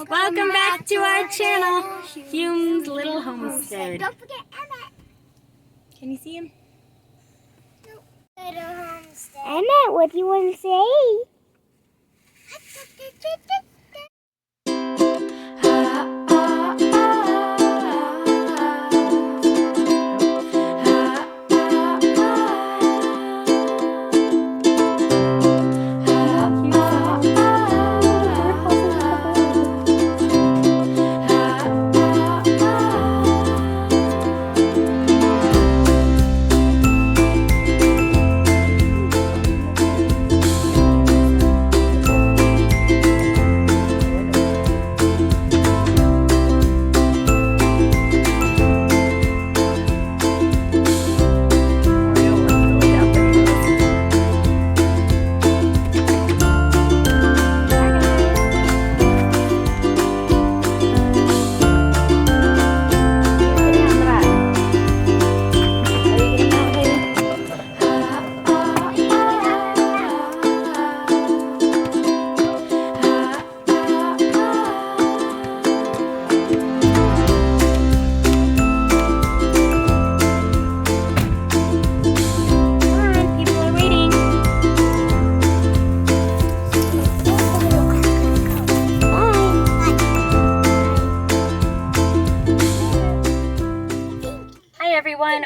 Welcome back to our channel, Hume's Little Homestead. Don't forget Emmett. Can you see him? Little homestead. Emmett, what do you want to say?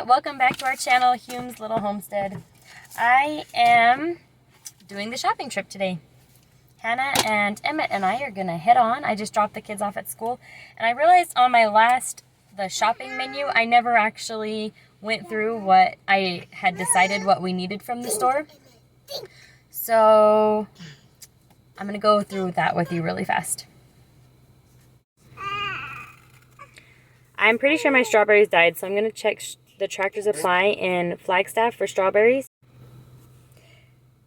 Welcome back to our channel, Hume's Little Homestead. I am doing the shopping trip today. Hannah and Emmett and I are gonna head on. I just dropped the kids off at school, and I realized on the shopping menu, I never actually went through what I had decided what we needed from the store. So I'm gonna go through that with you really fast. I'm pretty sure my strawberries died, so I'm gonna check the Tractor Supply in Flagstaff for strawberries.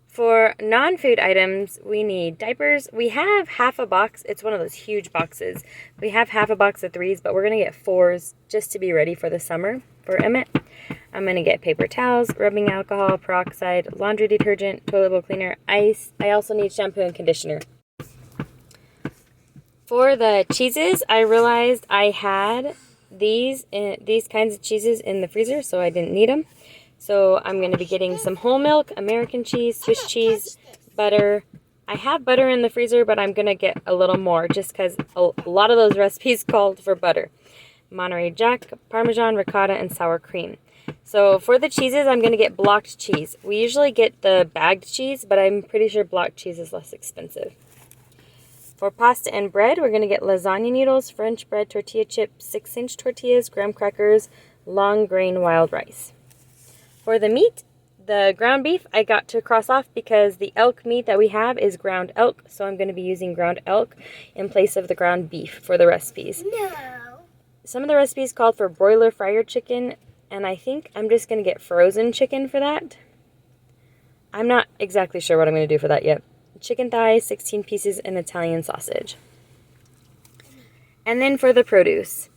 For non-food items, we need diapers. We have half a box. It's one of those huge boxes. We have half a box of 3s, but we're going to get 4s just to be ready for the summer. For Emmett, I'm going to get paper towels, rubbing alcohol, peroxide, laundry detergent, toilet bowl cleaner, ice. I also need shampoo and conditioner. For the cheeses, I realized I had these kinds of cheeses in the freezer, so I didn't need them. So I'm going to be getting some whole milk, American cheese, Swiss cheese, butter. I have butter in the freezer, but I'm going to get a little more just because a lot of those recipes called for butter. Monterey Jack, Parmesan, ricotta, and sour cream. So for the cheeses, I'm going to get blocked cheese. We usually get the bagged cheese, but I'm pretty sure blocked cheese is less expensive. For pasta and bread, we're going to get lasagna noodles, French bread, tortilla chips, 6-inch tortillas, graham crackers, long grain wild rice. For the meat, the ground beef I got to cross off because the elk meat that we have is ground elk, so I'm going to be using ground elk in place of the ground beef for the recipes. No. Some of the recipes called for broiler fryer chicken, and I think I'm just going to get frozen chicken for that. I'm not exactly sure what I'm going to do for that yet. Chicken thighs, 16 pieces, and Italian sausage. And then for the produce.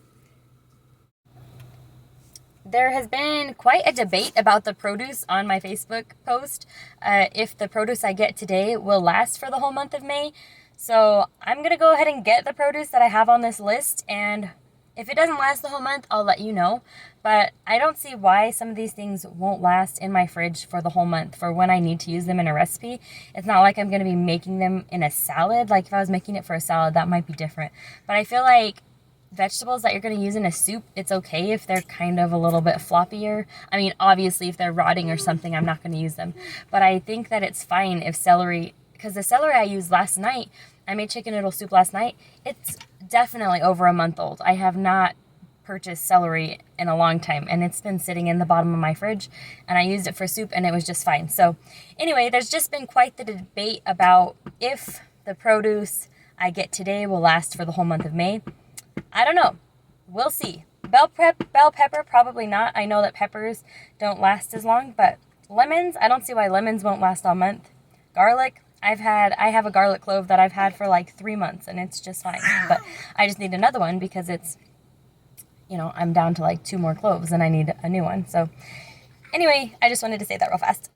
There has been quite a debate about the produce on my Facebook post. If the produce I get today will last for the whole month of May. So I'm going to go ahead and get the produce that I have on this list, and if it doesn't last the whole month, I'll let you know. But I don't see why some of these things won't last in my fridge for the whole month for when I need to use them in a recipe. It's not like I'm going to be making them in a salad. Like if I was making it for a salad, that might be different. But I feel like vegetables that you're going to use in a soup, it's okay if they're kind of a little bit floppier. I mean, obviously if they're rotting or something, I'm not going to use them. But I think that it's fine if celery, because the celery I used last night, I made chicken noodle soup last night. It's definitely over a month old. I have not purchased celery in a long time, and it's been sitting in the bottom of my fridge, and I used it for soup and it was just fine. So anyway, there's just been quite the debate about if the produce I get today will last for the whole month of May. I don't know. We'll see. Bell pepper, probably not. I know that peppers don't last as long, but lemons, I don't see why lemons won't last all month. Garlic, I have a garlic clove that I've had for like 3 months, and it's just fine. But I just need another one because it's, you know, I'm down to like 2 more cloves and I need a new one. So anyway, I just wanted to say that real fast.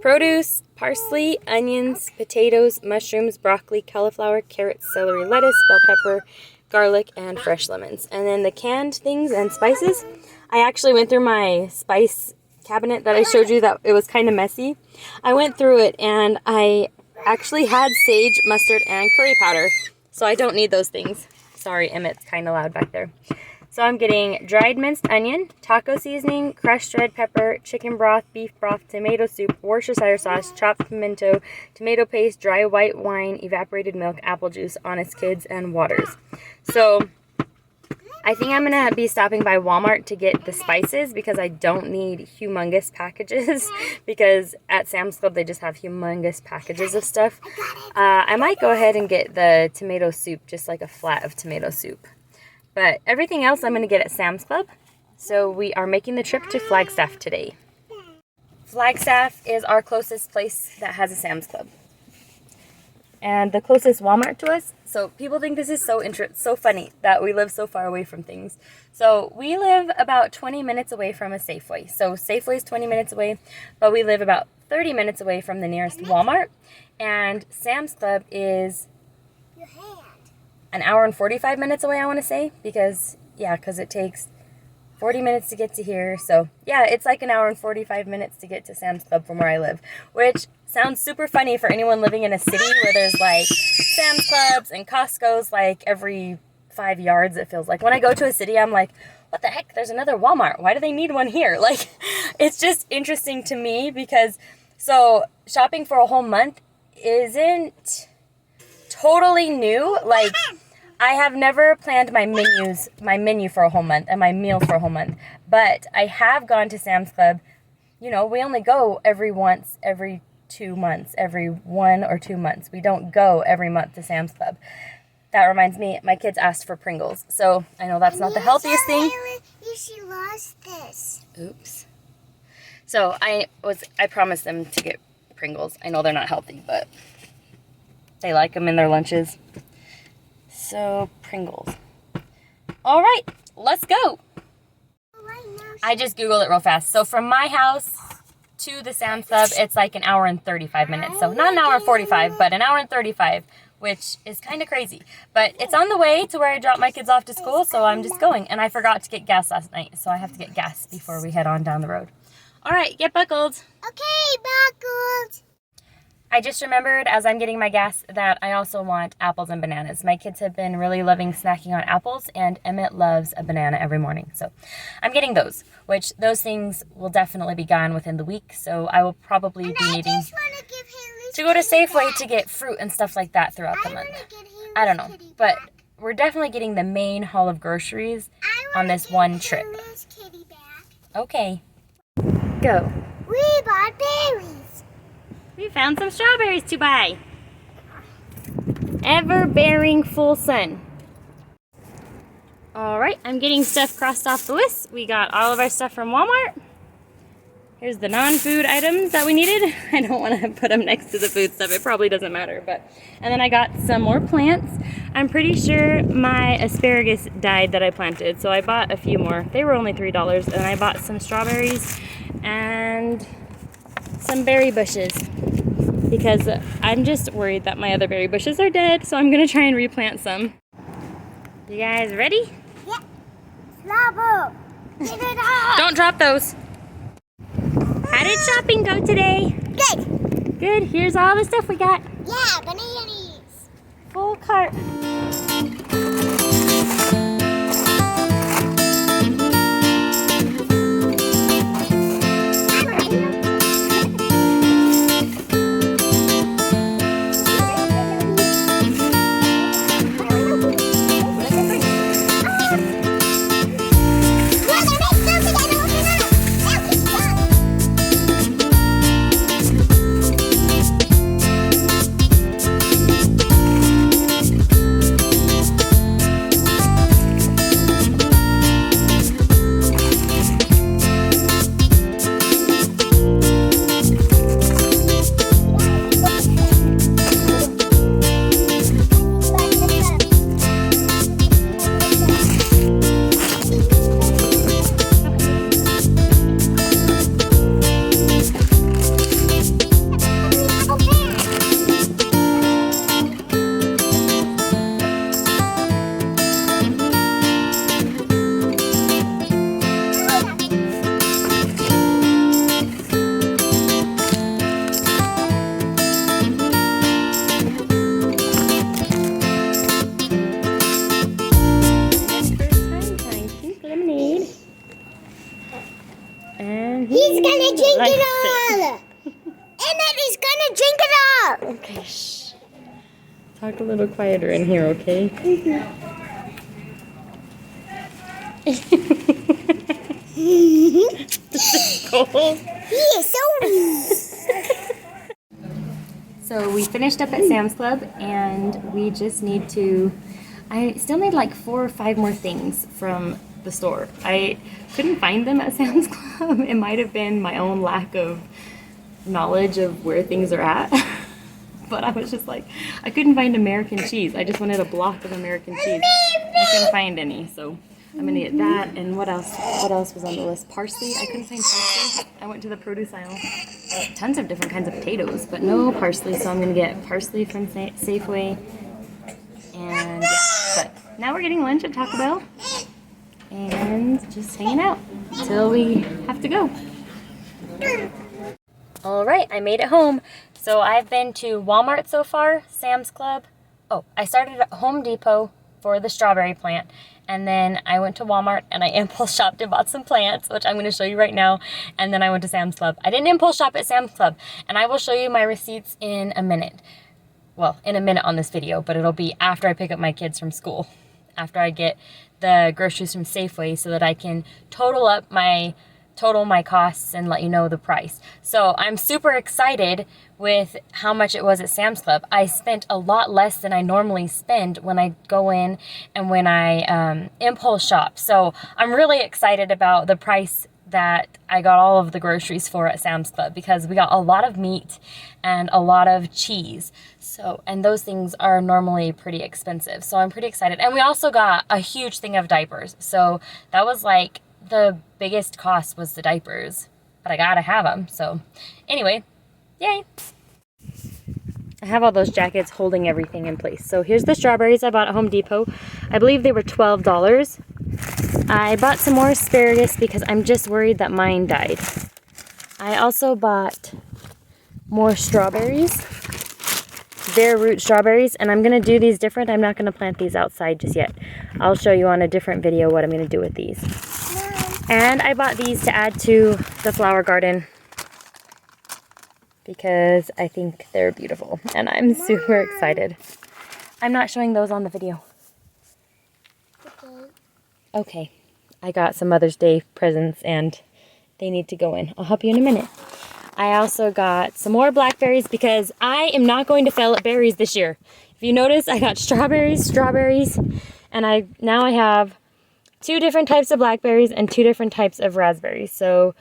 Produce, parsley, onions, potatoes, mushrooms, broccoli, cauliflower, carrots, celery, lettuce, bell pepper, garlic, and fresh lemons. And then the canned things and spices, I actually went through my spice cabinet that I showed you that it was kind of messy. I went through it and I actually had sage, mustard, and curry powder. So I don't need those things. Sorry, Emmett's kind of loud back there. So I'm getting dried minced onion, taco seasoning, crushed red pepper, chicken broth, beef broth, tomato soup, Worcestershire sauce, chopped pimento, tomato paste, dry white wine, evaporated milk, apple juice, Honest Kids, and waters. So I think I'm going to be stopping by Walmart to get the spices because I don't need humongous packages because at Sam's Club they just have humongous packages of stuff. I might go ahead and get the tomato soup, just like a flat of tomato soup. But everything else I'm going to get at Sam's Club. So we are making the trip to Flagstaff today. Flagstaff is our closest place that has a Sam's Club. And the closest Walmart to us. So people think this is so funny that we live so far away from things. So we live about 20 minutes away from a Safeway. So Safeway is 20 minutes away, but we live about 30 minutes away from the nearest Walmart. And Sam's Club is an hour and 45 minutes away, I want to say, because it takes 40 minutes to get to here. So yeah, it's like an hour and 45 minutes to get to Sam's Club from where I live, which sounds super funny for anyone living in a city where there's like Sam's Clubs and Costco's like every 5 yards, it feels like. When I go to a city, I'm like, what the heck? There's another Walmart. Why do they need one here? Like, it's just interesting to me because, so shopping for a whole month isn't totally new. Like, I have never planned my menu for a whole month and my meal for a whole month, but I have gone to Sam's Club. You know, we only go every 2 months, every 1 or 2 months. We don't go every month to Sam's Club. That reminds me, my kids asked for Pringles, so I know that's not the healthiest thing. She lost this. Oops. So I promised them to get Pringles. I know they're not healthy, but they like them in their lunches. So, Pringles. All right, let's go. I just Googled it real fast. So, from my house to the Sam's Club, it's like an hour and 35 minutes. So, not an hour and 45, but an hour and 35, which is kind of crazy. But it's on the way to where I drop my kids off to school, so I'm just going. And I forgot to get gas last night, so I have to get gas before we head on down the road. All right, get buckled. Okay, buckled. I just remembered as I'm getting my gas that I also want apples and bananas. My kids have been really loving snacking on apples, and Emmett loves a banana every morning. So I'm getting those, which those things will definitely be gone within the week. So I will probably be needing to go to Safeway to get fruit and stuff like that throughout the month. I don't know, but we're definitely getting the main haul of groceries on this one trip. Okay, go. We bought berries. We found some strawberries to buy. Ever-bearing full sun. All right, I'm getting stuff crossed off the list. We got all of our stuff from Walmart. Here's the non-food items that we needed. I don't want to put them next to the food stuff. It probably doesn't matter. And then I got some more plants. I'm pretty sure my asparagus died that I planted, so I bought a few more. They were only $3, and I bought some strawberries and some berry bushes because I'm just worried that my other berry bushes are dead, so I'm gonna try and replant some. You guys ready? Yeah. Slobber. Get it up. Don't drop those. How did shopping go today? Good. Good. Here's all the stuff we got. Yeah, bananas. Full cart. Drink it all. And then he's gonna drink it all. Okay, shh. Talk a little quieter in here, okay? This is cold. He is so So we finished up at Sam's Club and we just need to, I still need like 4 or 5 more things from the store. I couldn't find them at Sam's Club. It might have been my own lack of knowledge of where things are at. But I was just like, I couldn't find American cheese. I just wanted a block of American cheese. I couldn't find any, so I'm gonna get that. And what else? What else was on the list? Parsley. I couldn't find parsley. I went to the produce aisle. Tons of different kinds of potatoes, but no parsley. So I'm gonna get parsley from Safeway. And yeah, but now we're getting lunch at Taco Bell and just hanging out till we have to go. All right, I made it home. So I've been to Walmart so far, Sam's Club. Oh, I started at Home Depot for the strawberry plant. And then I went to Walmart and I impulse shopped and bought some plants, which I'm going to show you right now. And then I went to Sam's Club. I didn't impulse shop at Sam's Club. And I will show you my receipts in a minute. Well, in a minute on this video, but it'll be after I pick up my kids from school. After I get the groceries from Safeway so that I can total my costs and let you know the price. So I'm super excited with how much it was at Sam's Club. I spent a lot less than I normally spend when I go in and when I impulse shop. So I'm really excited about the price that I got all of the groceries for at Sam's Club because we got a lot of meat and a lot of cheese. So, and those things are normally pretty expensive. So I'm pretty excited. And we also got a huge thing of diapers. So that was like the biggest cost was the diapers, but I gotta have them. So anyway, yay. I have all those jackets holding everything in place. So here's the strawberries I bought at Home Depot. I believe they were $12. I bought some more asparagus because I'm just worried that mine died. I also bought more strawberries, bare root strawberries, and I'm gonna do these different. I'm not gonna plant these outside just yet. I'll show you on a different video what I'm gonna do with these. And I bought these to add to the flower garden because I think they're beautiful and I'm super excited. I'm not showing those on the video. Okay, I got some Mother's Day presents and they need to go in. I'll help you in a minute. I also got some more blackberries because I am not going to fail at berries this year. If you notice, I got strawberries, and now I have 2 different types of blackberries and 2 different types of raspberries. So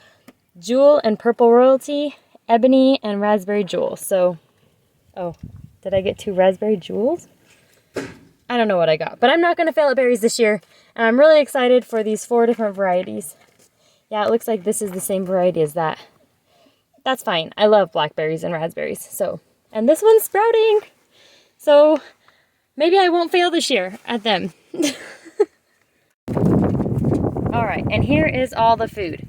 Jewel and Purple Royalty, Ebony and Raspberry Jewel. So, oh, did I get 2 Raspberry Jewels? I don't know what I got, but I'm not going to fail at berries this year. And I'm really excited for these 4 different varieties. Yeah, it looks like this is the same variety as that. That's fine. I love blackberries and raspberries. So, and this one's sprouting. So maybe I won't fail this year at them. All right, and here is all the food.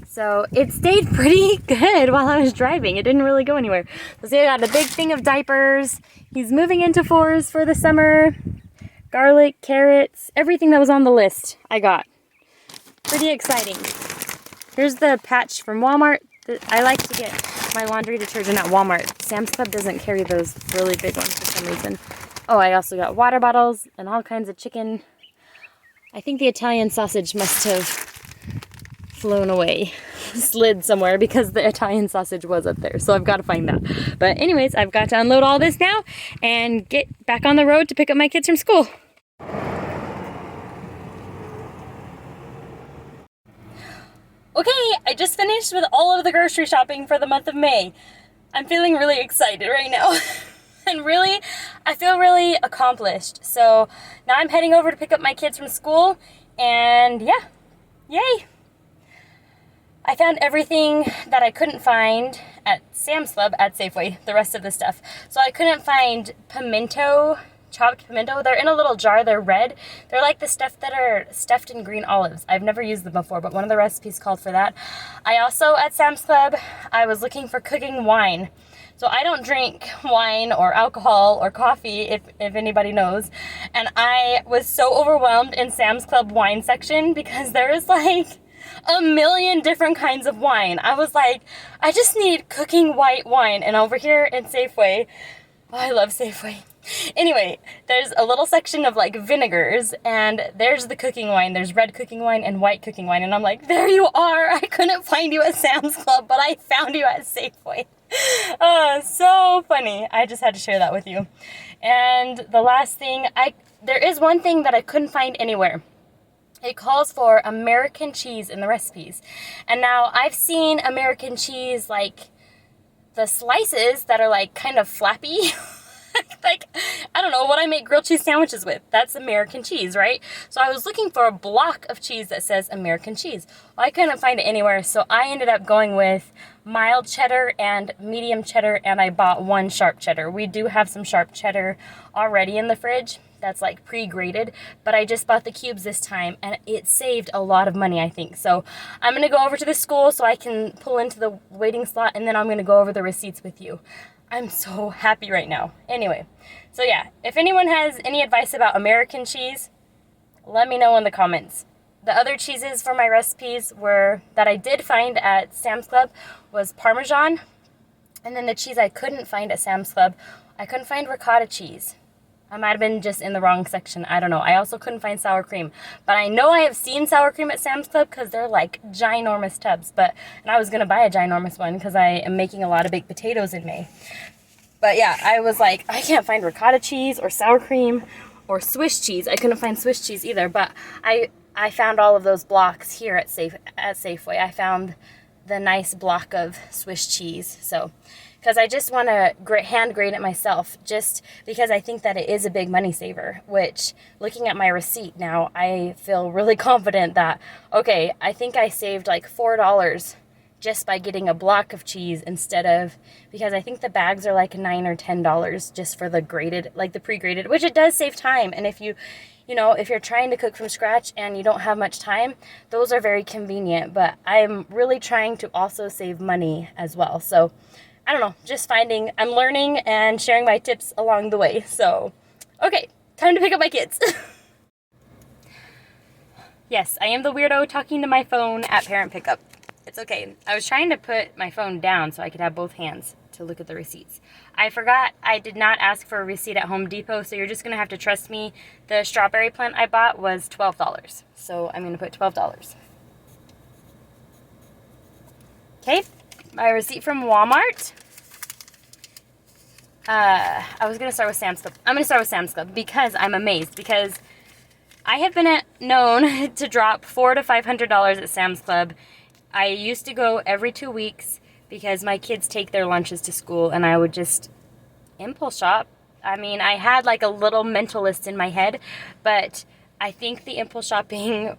So it stayed pretty good while I was driving. It didn't really go anywhere. So see, I got a big thing of diapers. He's moving into 4s for the summer. Garlic, carrots, everything that was on the list I got. Pretty exciting. Here's the patch from Walmart. I like to get my laundry detergent at Walmart. Sam's Club doesn't carry those really big ones for some reason. Oh, I also got water bottles and all kinds of chicken. I think the Italian sausage must have flown away, slid somewhere because the Italian sausage was up there. So I've got to find that. But anyways, I've got to unload all this now and get back on the road to pick up my kids from school. Okay, I just finished with all of the grocery shopping for the month of May. I'm feeling really excited right now. And really, I feel really accomplished. So now I'm heading over to pick up my kids from school, and yeah, yay! I found everything that I couldn't find at Sam's Club at Safeway, the rest of the stuff. So I couldn't find pimento, chopped pimento. They're in a little jar, they're red. They're like the stuff that are stuffed in green olives. I've never used them before, but one of the recipes called for that. I also, at Sam's Club, I was looking for cooking wine. So I don't drink wine or alcohol or coffee, if anybody knows. And I was so overwhelmed in Sam's Club wine section because there is like a million different kinds of wine. I was like, I just need cooking white wine. And over here in Safeway, oh, I love Safeway. Anyway, there's a little section of like vinegars, and there's the cooking wine. There's red cooking wine and white cooking wine. And I'm like, there you are. I couldn't find you at Sam's Club, but I found you at Safeway. So funny. I just had to share that with you. And the last thing, there is one thing that I couldn't find anywhere. It calls for American cheese in the recipes. And now I've seen American cheese, like the slices that are like kind of flappy. Like, I don't know what I make grilled cheese sandwiches with. That's American cheese, right? So I was looking for a block of cheese that says American cheese. Well, I couldn't find it anywhere, so I ended up going with mild cheddar and medium cheddar, and I bought one sharp cheddar. We do have some sharp cheddar already in the fridge that's like pre-grated, but I just bought the cubes this time, and it saved a lot of money, I think. So I'm gonna go over to the school so I can pull into the waiting slot, and then I'm gonna go over the receipts with you. I'm so happy right now. Anyway, so yeah, if anyone has any advice about American cheese, let me know in the comments. The other cheeses for my recipes that I did find at Sam's Club was Parmesan, and then the cheese I couldn't find at Sam's Club, I couldn't find ricotta cheese. I might have been just in the wrong section. I don't know. I also couldn't find sour cream. But I know I have seen sour cream at Sam's Club because they're like ginormous tubs. And I was going to buy a ginormous one because I am making a lot of baked potatoes in May. But yeah, I was like, I can't find ricotta cheese or sour cream or Swiss cheese. I couldn't find Swiss cheese either. But I found all of those blocks here at Safeway. I found the nice block of Swiss cheese. So, because I just want to hand grade it myself, just because I think that it is a big money saver, which, looking at my receipt now, I feel really confident that, okay, I think I saved like $4 just by getting a block of cheese because I think the bags are like $9 or $10 just for the graded, like the pre-graded, which it does save time. And if if you're trying to cook from scratch and you don't have much time, those are very convenient. But I'm really trying to also save money as well. So I don't know, I'm learning and sharing my tips along the way. So, okay, time to pick up my kids. Yes, I am the weirdo talking to my phone at parent pickup. It's okay. I was trying to put my phone down so I could have both hands to look at the receipts. I forgot I did not ask for a receipt at Home Depot, so you're just going to have to trust me. The strawberry plant I bought was $12, so I'm going to put $12. Okay. My receipt from Walmart. I was going to start with Sam's Club. I'm going to start with Sam's Club because I'm amazed. Because I have been known to drop $400 to $500 at Sam's Club. I used to go every 2 weeks because my kids take their lunches to school, and I would just impulse shop. I mean, I had like a little mental list in my head, but I think the impulse shopping,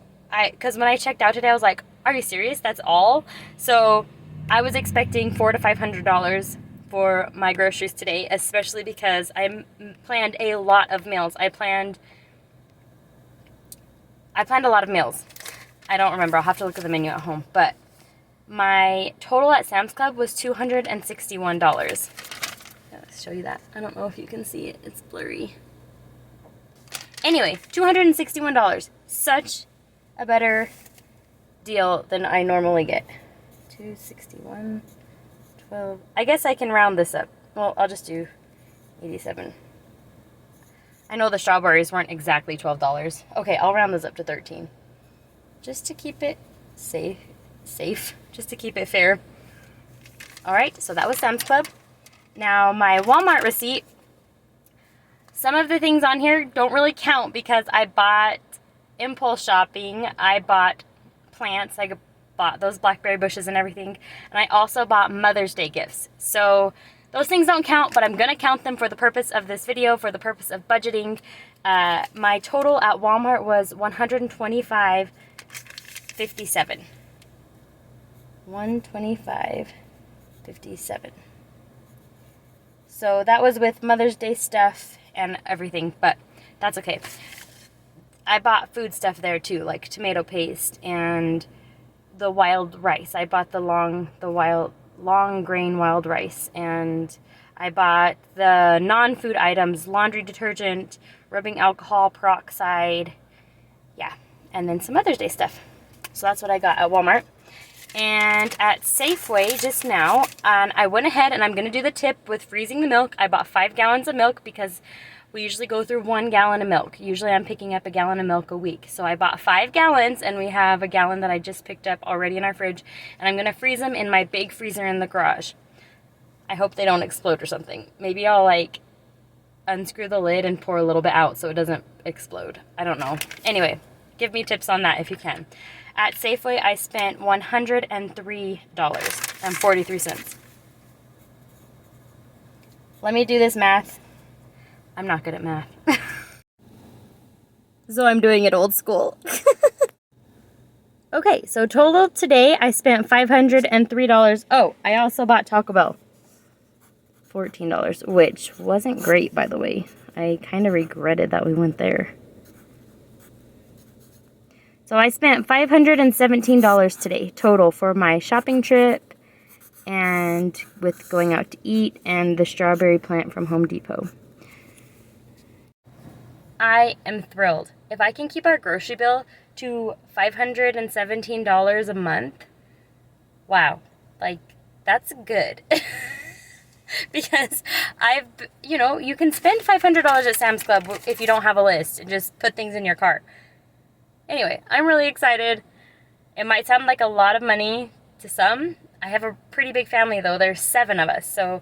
because when I checked out today, I was like, are you serious? That's all? So I was expecting $400 to $500 for my groceries today, especially because I planned a lot of meals. I planned a lot of meals. I don't remember. I'll have to look at the menu at home. But my total at Sam's Club was $261. Let's show you that. I don't know if you can see it. It's blurry. Anyway, $261. Such a better deal than I normally get. 261, 12. I guess I can round this up. Well, I'll just do 87. I know the strawberries weren't exactly $12. Okay, I'll round this up to 13. Just to keep it safe, just to keep it fair. All right, so that was Sam's Club. Now my Walmart receipt, some of the things on here don't really count because I bought impulse shopping. I bought plants, I bought those blackberry bushes and everything, and I also bought Mother's Day gifts. So those things don't count, but I'm gonna count them for the purpose of this video, for the purpose of budgeting. My total at Walmart was $125.57. $125.57. So that was with Mother's Day stuff and everything, but that's okay. I bought food stuff there too, like tomato paste and the wild rice. I bought the long grain wild rice, and I bought the non-food items, laundry detergent, rubbing alcohol, peroxide, yeah, and then some Mother's Day stuff. So that's what I got at Walmart. And at Safeway just now, I went ahead and I'm going to do the tip with freezing the milk. I bought 5 gallons of milk because we usually go through 1 gallon of milk. Usually I'm picking up a gallon of milk a week. So I bought 5 gallons and we have a gallon that I just picked up already in our fridge. And I'm going to freeze them in my big freezer in the garage. I hope they don't explode or something. Maybe I'll like unscrew the lid and pour a little bit out so it doesn't explode. I don't know. Anyway, give me tips on that if you can. At Safeway, I spent $103.43. Let me do this math. I'm not good at math. So I'm doing it old school. Okay, so total today I spent $503. Oh, I also bought Taco Bell. $14, which wasn't great, by the way. I kind of regretted that we went there. So I spent $517 today total for my shopping trip and with going out to eat and the strawberry plant from Home Depot. I am thrilled. If I can keep our grocery bill to $517 a month, wow, like that's good. Because you can spend $500 at Sam's Club if you don't have a list and just put things in your cart. Anyway, I'm really excited. It might sound like a lot of money to some. I have a pretty big family though. There's 7 of us. So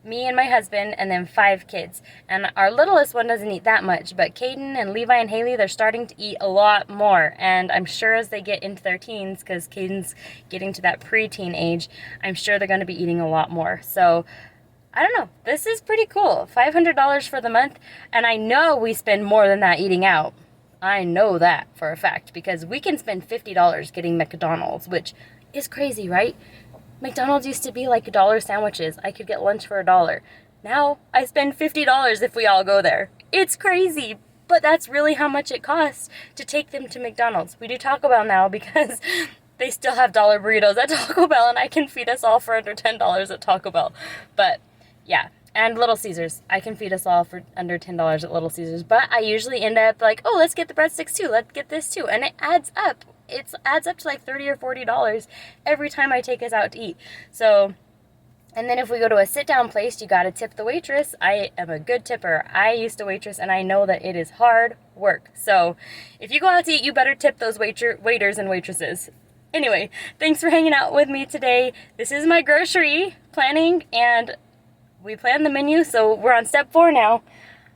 me and my husband and then 5 kids. And our littlest one doesn't eat that much. But Caden and Levi and Haley, they're starting to eat a lot more. And I'm sure as they get into their teens, because Caden's getting to that preteen age, I'm sure they're going to be eating a lot more. So I don't know. This is pretty cool. $500 for the month. And I know we spend more than that eating out. I know that for a fact because we can spend $50 getting McDonald's, which is crazy, right? McDonald's used to be like $1 sandwiches. I could get lunch for $1. Now I spend $50 if we all go there. It's crazy, but that's really how much it costs to take them to McDonald's. We do Taco Bell now because they still have dollar burritos at Taco Bell and I can feed us all for under $10 at Taco Bell. But yeah. And Little Caesars. I can feed us all for under $10 at Little Caesars. But I usually end up like, oh, let's get the breadsticks too. Let's get this too. And it adds up. It adds up to like $30 or $40 every time I take us out to eat. So, and then if we go to a sit-down place, you got to tip the waitress. I am a good tipper. I used to waitress and I know that it is hard work. So if you go out to eat, you better tip those waiters and waitresses. Anyway, thanks for hanging out with me today. This is my grocery planning and we planned the menu, so we're on step 4 now.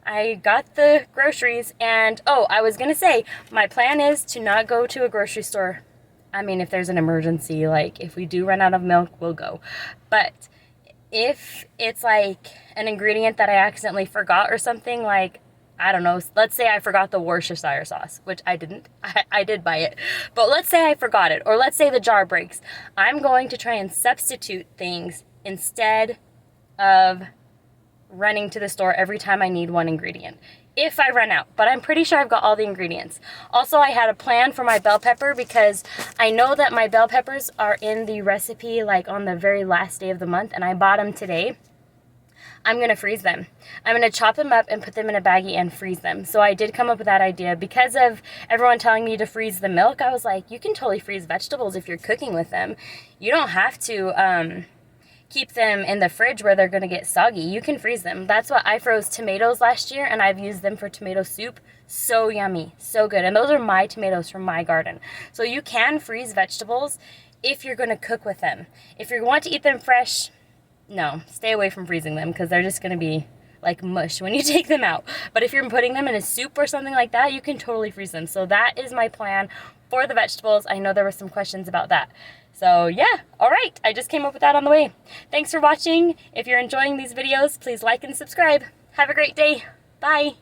I got the groceries, and I was gonna say, my plan is to not go to a grocery store. I mean, if there's an emergency, like if we do run out of milk, we'll go. But if it's like an ingredient that I accidentally forgot or something, like, I don't know, let's say I forgot the Worcestershire sauce, which I didn't. I did buy it. But let's say I forgot it, or let's say the jar breaks. I'm going to try and substitute things instead of running to the store every time I need one ingredient if I run out, but I'm pretty sure I've got all the ingredients. Also, I had a plan for my bell pepper because I know that my bell peppers are in the recipe like on the very last day of the month and I bought them today. I'm going to freeze them. I'm going to chop them up and put them in a baggie and freeze them. So I did come up with that idea because of everyone telling me to freeze the milk. I was like, you can totally freeze vegetables if you're cooking with them. You don't have to keep them in the fridge where they're going to get soggy. You can freeze them. That's what I froze tomatoes last year and I've used them for tomato soup. So yummy, so good. And those are my tomatoes from my garden. So you can freeze vegetables if you're going to cook with them. If you want to eat them fresh, no, stay away from freezing them because they're just going to be like mush when you take them out. But if you're putting them in a soup or something like that, you can totally freeze them. So that is my plan for the vegetables. I know there were some questions about that. So yeah, all right, I just came up with that on the way. Thanks for watching. If you're enjoying these videos, please like and subscribe. Have a great day. Bye.